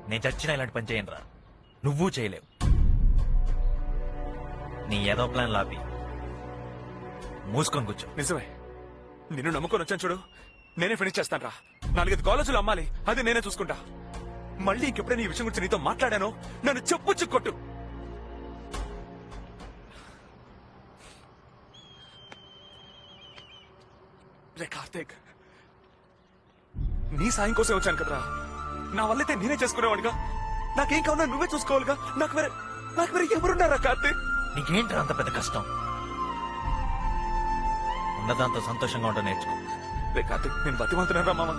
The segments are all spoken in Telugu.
నేను చచ్చినా ఇలాంటి పని చేయను రా. నువ్వు చేయలేవు. నీ ఏదో ప్లాన్ లాపి మూసుకొని కూర్చో. నిజమే, నిన్ను నమ్ముకొని వచ్చాను చూడు. నేనే ఫినిష్ చేస్తాను రా. 4-5 కాలేజీలు అమ్మాలి, అది నేనే చూసుకుంటా. మళ్ళీ ఇంకెప్పుడైనా ఈ విషయం గురించి నీతో మాట్లాడాను, నన్ను చెప్పు కొట్టు. రే కార్తీక్, నీ సాయం కోసం వచ్చాను కదరా. నా వల్లైతే నేనే చేసుకునేవాడిగా. నాకేం కావాలో నువ్వే చూసుకోవాలిగా. నాకు వేరే ఎవరున్నారా కార్తీక్? నీకేంటి అంత పెద్ద కష్టం? ఉన్నదాంతో సంతోషంగా ఉంటా నేర్చుకో. రే కార్తీక్, నేను బతిమంతున్నారా మామ.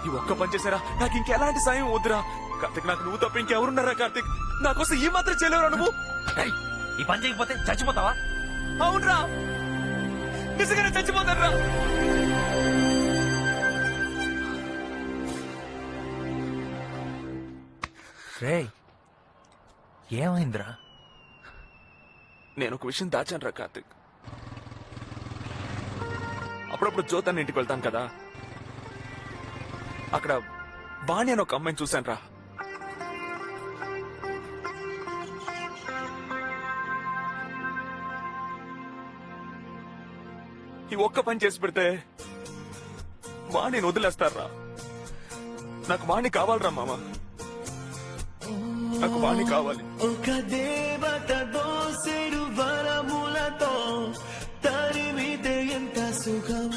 ఈ ఒక్క పని చేశారా, నాకు ఇంకెలాంటి సాయం వద్దురా. కార్తీక్, నాకు నువ్వు తప్ప ఇంకెవరున్నారా కార్తీక్? నా కోసం ఈ మాత్రం చేయలేవురా నువ్వు? ఈ పని చేయకపోతే చచ్చిపోతావా? అవునరా, నిజంగానే చచ్చిపోతారా. రే ఏమైందిరా? నేను ఒక విషయం దాచాను రా కార్తీక్. అప్పుడప్పుడు జ్యోతాన్ని ఇంటికి వెళ్తాను కదా, అక్కడ వాణి అని ఒక అమ్మాయిని చూశాను రా. ఈ ఒక్క పని చేసి పెడితే వాణిని వదిలేస్తారా. నాకు వాణి కావాలరా మామ, నాకు వాణి కావాలి. ఒక దేవత దోసెడు వరములతో తరిమితే ఎంత సుఖం.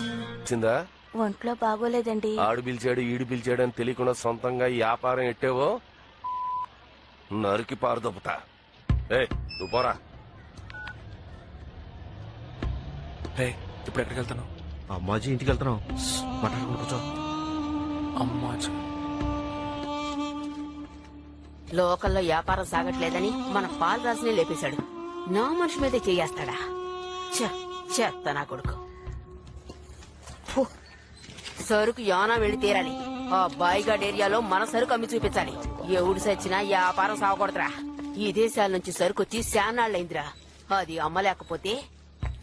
చిందా ఒంట్లో బాగోలేదండి. ఆడు పిలిచాడు ఈడు పిలిచాడు అని తెలియకుండా సొంతంగా ఈ వ్యాపారం ఎట్టేవో నరికి పారదొప్పుతా. నువ్వు పోరా. ఇప్పుడు ఎక్కడికి వెళ్తాను? అమ్మాజీ ఇంటికి వెళ్తున్నావు. మాట్లాడుకుంటూ కూర్చో. అమ్మాజీ లోకల్లో వ్యాపారం సాగట్లేదని మన పాలరాజునే లేపేశాడు. నా మనిషి మీదే చేయేస్తాడా? చెత్త నా కొడుకు. ఫు, సరుకు యానా వెళ్లి తీరాలి. ఆ బాయిగాడ్ ఏరియాలో మన సరుకు అమ్మి చూపించాలి. ఎవడు సచ్చినా వ్యాపారం సాగకూడదురా. ఈ దేశాల నుంచి సరుకు వచ్చి శానాళ్ళైందిరా. అది అమ్మలేకపోతే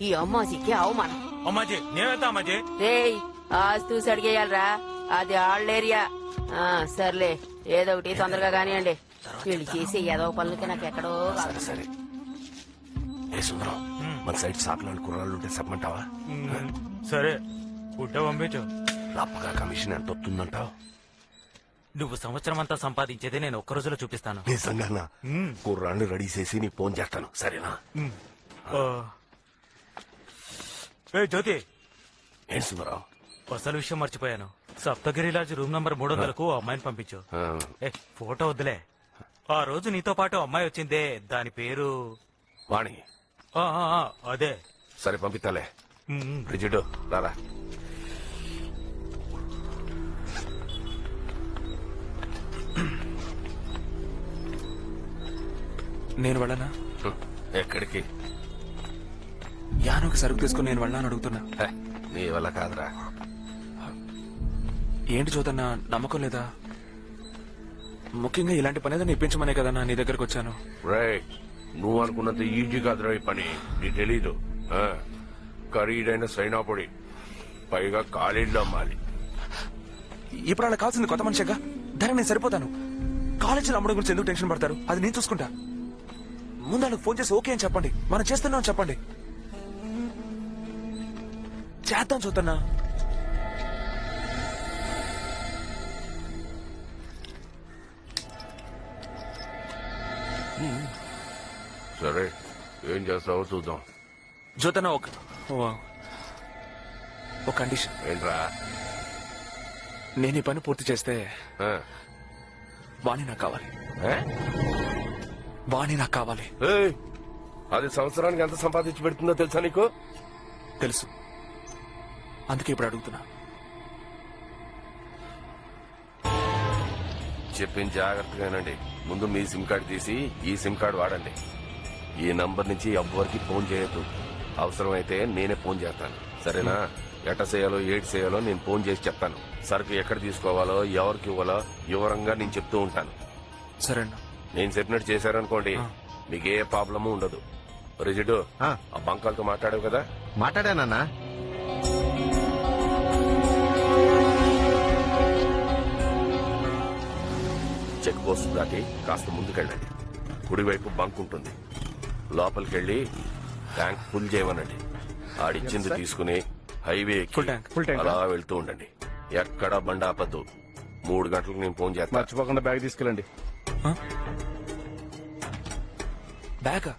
ఈ అమ్మాజీకి అవమానం. అమ్మాజీ నేనైతే అమ్మాజీ. రేయ్, ఆస్తూసి అడిగేయాలరా, అది ఆళ్ళ ఏరియా. సర్లే, ఏదో ఒకటి తొందరగా కానివ్వండి. వీళ్ళు చేసే ఏదో పనులకి నాకు ఎక్కడో. సరే ఏ సుందరం, మన సైడ్ సాకులాంటి కుర్రాళ్ళు ఉంటే చెప్పమంటావా? సరే పుట్ట పంపించు. రప్పగా కమిషన్ ఎంత వస్తుందంటావు? నువ్వు సంవత్సరం అంతా సంపాదించేది నేను ఒక్క రోజులో చూపిస్తాను. నిజంగానా? కుర్రాళ్ళు రెడీ చేసి నీ ఫోన్ చేస్తాను, సరేనా? జ్యోతి, ఏంటి సుందరం? అసలు విషయం మర్చిపోయాను. సప్తగిరి లాడ్జ్ రూమ్ నంబర్ 300కు అమ్మాయిని పంపించు. ఫోటో వద్దులే. ఆ రోజు నీతో పాటు అమ్మాయి వచ్చిందే, దాని పేరు వాణి. అదే. సరే పంపిస్తాలే. బ్రిజిడ్ రారా. నేను వెళ్ళనా? ఎక్కడికి? యానోకి సరుకు తీసుకుని నేను వెళ్ళాలని అడుగుతున్నా. నీ వల్ల కాదురా. ఏంటి చూదన్నా, నమ్మకం లేదా? ముఖ్యంగా ఇలాంటి పని ఏదైనా ఇప్పించమనే కదన్నా నీ దగ్గరకు వచ్చాను. రైట్, నువ్వు అనుకున్నంత ఈజీ కాదురా ఈ పని. నీ తెలీదు. ఖరీదైన సైనా పొడి, పైగా కాలేజీలో అమ్మాలి. ఇప్పుడు అలా కావాల్సింది కొత్త మనిషిగా. దానికి నేను సరిపోతాను. కాలేజీలో అమ్మడం గురించి ఎందుకు టెన్షన్ పడతారు? అది నేను చూసుకుంటా. ముందు వాళ్ళకి ఫోన్ చేసి ఓకే అని చెప్పండి, మనం చేస్తున్నాం చెప్పండి. చేద్దాం చూద్దన్నా. సరే ఏం చేస్తావో చూద్దాం. జ్యోతన్న ఒక కండిషన్. ఏంట్రా? నేను ఈ పని పూర్తి చేస్తే వాణి నాకు కావాలి. వాణి నాకు కావాలి. అది సంవత్సరానికి ఎంత సంపాదించి పెడుతుందో తెలుసా నీకు? తెలుసు, అందుకే ఇప్పుడు అడుగుతున్నా. చెప్పింది జాగ్రత్తగానండి. ముందు మీ సిమ్ కార్డు తీసి ఈ సిమ్ కార్డు వాడండి. ఈ నంబర్ నుంచి ఎవ్వరికి ఫోన్ చేయొద్దు. అవసరమైతే నేనే ఫోన్ చేస్తాను, సరేనా? ఎట చేయాలో ఏటి చేయాలో నేను ఫోన్ చేసి చెప్తాను. సరుకు ఎక్కడ తీసుకోవాలో ఎవరికి ఇవ్వాలో వివరంగా నేను చెప్తూ ఉంటాను. సరేనా? నేను చెప్పినట్టు చేశారనుకోండి, మీకు ఏ ప్రాబ్లము ఉండదు. రిజిడు, ఆ బంకాలతో మాట్లాడావు కదా? మాట్లాడానన్నా. చెక్ పోస్ట్ దాటి కాస్త ముందుకెళ్ళండి. కుడివైపు బంక్ ఉంటుంది. లోపలికెళ్ళి ట్యాంక్ ఫుల్ చేయమనండి. ఆడిచ్చింది తీసుకుని highway Full tank, full tank. అలా వెళ్తూ ఉండండి. ఎక్కడా బండి ఆపద్దు. 3 గంటలకు నేను ఫోన్ చేస్తాను. మర్చిపోకుండా బ్యాగ్ తీసుకెళ్ళండి. బ్యాగ్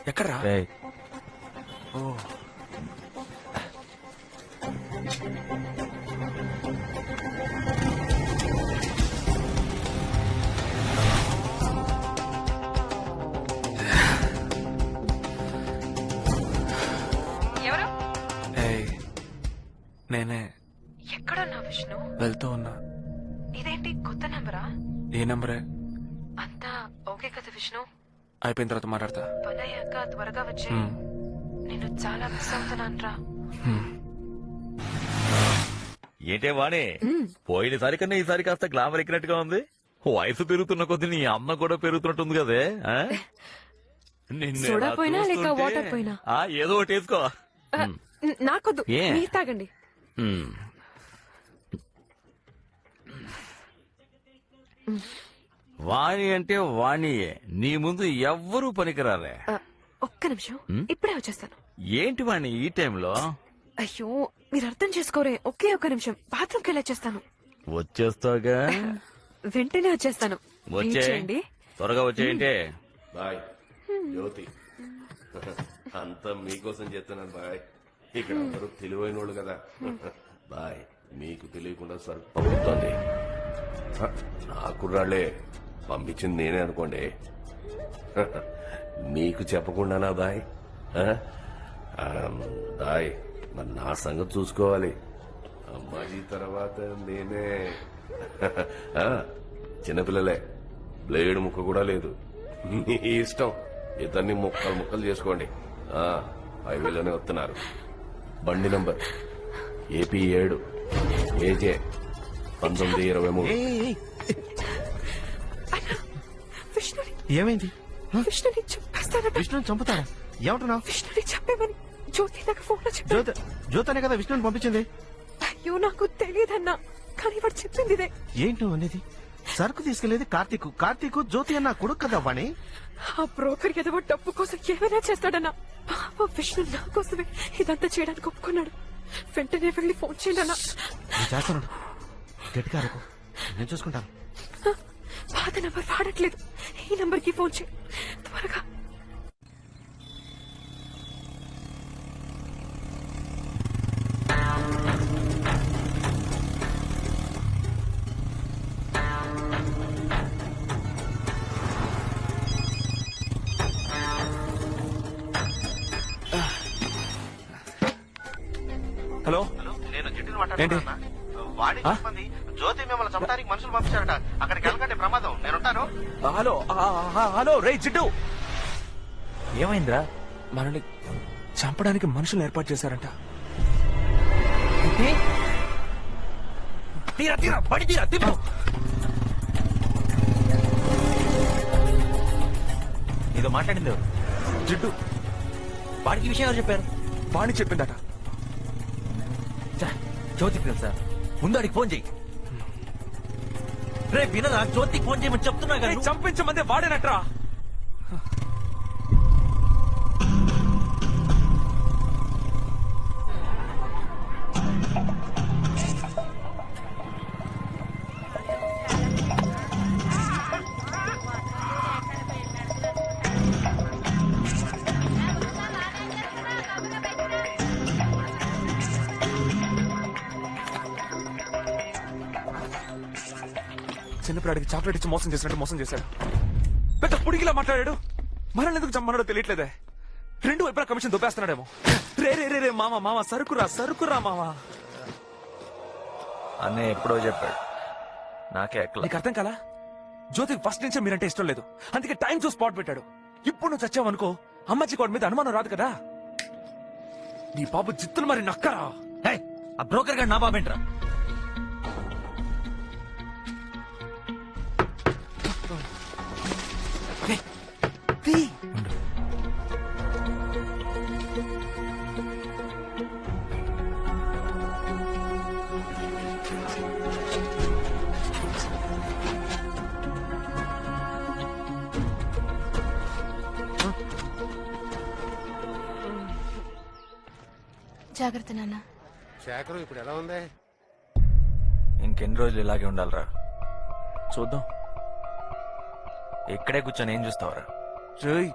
ఎక్కడ్రా? ఓ ఎవరు? ఏయ్, నేనే ఎక్కడున్నా విష్ణు? వెళ్తూ ఉన్నా. ఇదేంటి కొత్త నంబరా? ఈ నంబరే. అంతా ఓకే కదా విష్ణు? అయిపోయిన తర్వాత మాట్లాడతా. పని అయ్యాక త్వరగా వచ్చి హ్మ్. నేను చాలా మిస్ అవుతున్నానురా. ఏంటే వాణి, పోయినసారి కన్నా ఈసారి కాస్త గ్లామర్ ఎక్కినట్టుగా ఉంది. వయసు పెరుగుతున్న కొద్ది నీ అమ్మ కూడా పెరుగుతున్నట్టుంది కదే. ఆ? నిన్ను సోడా ఎలా పోయినా లేక చూస్తుంటే- వాటర్ పోయినా? ఏదో ఒకటి వేసుకో. నాకొద్దు, ఏ? మీరు తాగండి. ఉమ్. వాణి అంటే వాణియే, నీ ముందు ఎవ్వరూ పనికిరాలే. ఒక్క నిమిషం, ఇప్పుడే వచ్చేస్తాను. ఏంటి వాణి ఈ టైంలో? అయ్యో మీరు అర్థం చేసుకోరే. ఒకే ఒక్క నిమిషం, బాత్రూమ్కి వెళ్ళి వచ్చేస్తాను. వచ్చేస్తాగా. వెంటనే వచ్చేస్తాను. వెయిట్ వచ్చే చేయండి. త్వరగా వచ్చేయంటే. బాయ్ జ్యోతి. అంతా మీకోసం చెప్తున్నాను బాయ్. ఇక్కడ అందరూ తెలివైన వాళ్ళు కదా. బాయ్ మీకు తెలియకుండా సరుకు పంపుతోంది. నా కుర్రాళ్లే పంపించింది నేనే అనుకోండి. మీకు చెప్పకుండానా బాయ్? బాయ్ మరి నా సంగతి చూసుకోవాలి. అమ్మాజీ తర్వాత నేనే. చిన్నపిల్లలే, బ్లేడ్ ముక్క కూడా లేదు. మీ ఇష్టం. ఇద్దరిని ముక్కలు ముక్కలు చేసుకోండి. హైవేలోనే వస్తున్నారు. బండి నంబర్ ఏపీ 7 ఏజే 1923. విష్ణుని ఏమైంది? విష్ణుని చంపేస్తానట. విష్ణుని చంపుతారా? ఏమంటున్నావు? విష్ణుని చంపేమని జ్యోతి నాకు ఫోన్ లో చెప్పాడు. జ్యోతనే కదా విష్ణుని పంపించింది. అయ్యో నాకు తెలియదన్నా, కానీ వాడు చెప్పింది ఇదే. ఏంటో అనేది? సరుకు తీసుకెళ్లేది కార్తీక్ జ్యోతి అన్న కొడుకు కదా వాణి. ఆ బ్రోకర్ ఏదో డబ్బు కోసం ఏమైనా చేస్తాడన్నా. పాప విష్ణు నా కోసమే ఇదంతా చేయడానికి ఒప్పుకున్నాడు. వెంటనే వెళ్ళి ఫోన్ చేయండి అన్నా. నేను చేస్తున్నాడు. గట్టిగా అరకు, నేను చూసుకుంటాను. పాత నంబర్ వాడట్లేదు. ఈ నంబర్ కి ఫోన్ చేయి త్వరగా. హలో, నేను జిట్టుని ఏంటి? వాడి చెప్పింది జ్యోతి మిమ్మల్ని చంపడానికి మనుషులు పంపించారట. అక్కడికి వెళ్ళకండి, ప్రమాదం. నేనుంటాను. హలో హలో రే జిడ్డు. ఏమైందిరా? మనల్ని చంపడానికి మనుషులు ఏర్పాటు చేశారంట. తీరా తీరా పడి తీరా తిప్పు. నీతో మాట్లాడింది ఎవరు? జిడ్డు వాడికి ఈ విషయం ఎవరు చెప్పారు? వాణి చెప్పిందట. జ్యోతికి తెలుసా? ముందు అడిగి ఫోన్ చెయ్యి. రే వినరా, జ్యోతికి ఫోన్ చేయమని చెప్తున్నా కదా. చంపించమందే వాడేనట్రా. చిన్నపిల్లాడికి చాక్లెట్ ఇచ్చి మోసం చేసినట్టు మోసం చేశాడు. పెద్ద పుడిగిలా మాట్లాడాడు. మనల్ని ఎందుకు చమ్మన్నాడో తెలియట్లేదే. 2 వైపులా కమిషన్ దొబ్బేస్తున్నాడేమో. రే రే రే రే మామ సరుకురా మామ. అన్నయ్య ఎప్పుడో చెప్పాడు, నాకే ఎక్కల. నీకు అర్థం కాలా? జ్యోతికి ఫస్ట్ నుంచే మీరంటే ఇష్టం లేదు. అందుకే టైం చూసి స్పాట్ పెట్టాడు. ఇప్పుడు నువ్వు చచ్చావనుకో అమ్మాజీ కోట మీద అనుమానం రాదు కదా. నీ బాబు జిత్తులు మరి నక్కరా. ఆ బ్రోకర్ గారు నా బాబేంట్రా? జాగ్రత్త నాన్న. శేఖరం ఇప్పుడు ఎలా ఉంది? ఇంకెన్ని రోజులు ఇలాగే ఉండాలిరా? చూద్దాం. ఇక్కడే కూర్చొని ఏం చూస్తావురా? రేయ్